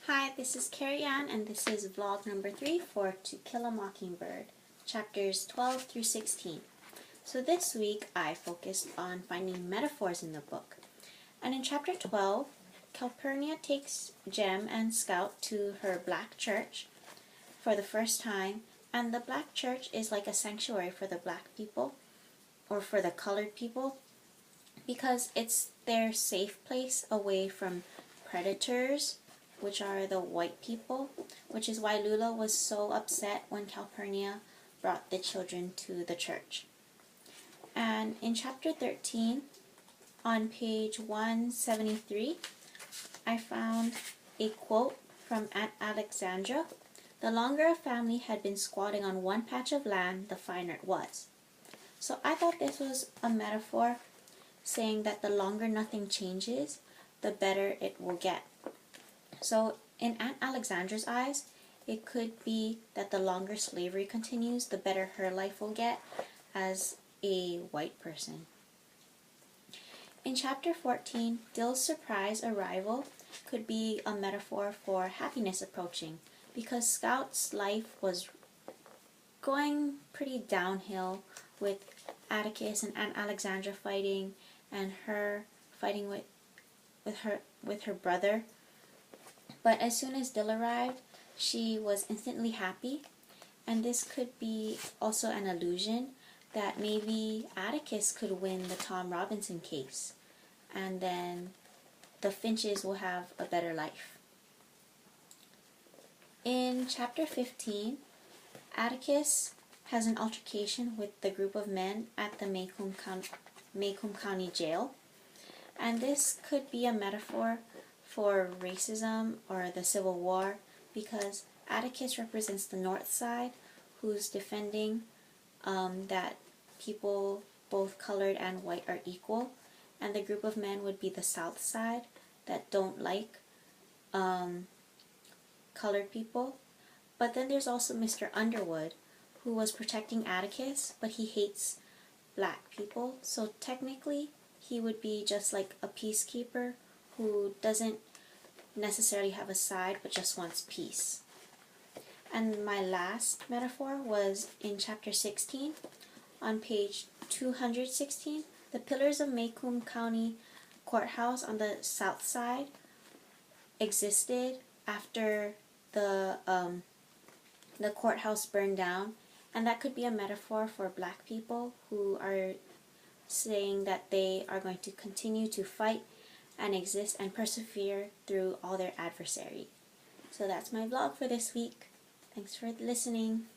Hi, this is Carrie Ann, and this is vlog number 3 for To Kill a Mockingbird, chapters 12 through 16. So this week I focused on finding metaphors in the book. And in chapter 12, Calpurnia takes Jem and Scout to her black church for the first time, and the black church is like a sanctuary for the black people, or for the colored people, because it's their safe place away from predators, which are the white people, which is why Lula was so upset when Calpurnia brought the children to the church. And in chapter 13, on page 173, I found a quote from Aunt Alexandra. "The longer a family had been squatting on one patch of land, the finer it was." So I thought this was a metaphor saying that the longer nothing changes, the better it will get. So in Aunt Alexandra's eyes, it could be that the longer slavery continues, the better her life will get as a white person. In chapter 14, Dill's surprise arrival could be a metaphor for happiness approaching, because Scout's life was going pretty downhill with Atticus and Aunt Alexandra fighting, and her fighting with her brother. But as soon as Dill arrived, she was instantly happy, and this could be also an illusion that maybe Atticus could win the Tom Robinson case, and then the Finches will have a better life. In chapter 15, Atticus has an altercation with the group of men at the Maycomb County Jail, and this could be a metaphor for racism or the Civil War, because Atticus represents the North Side, who's defending that people, both colored and white, are equal, and the group of men would be the South Side that don't like colored people. But then there's also Mr. Underwood, who was protecting Atticus, but he hates black people, so technically he would be just like a peacekeeper who doesn't necessarily have a side but just wants peace. And my last metaphor was in chapter 16, on page 216. The pillars of Maycomb County Courthouse on the south side existed after the courthouse burned down, and that could be a metaphor for black people who are saying that they are going to continue to fight and exist and persevere through all their adversary. So that's my vlog for this week. Thanks for listening.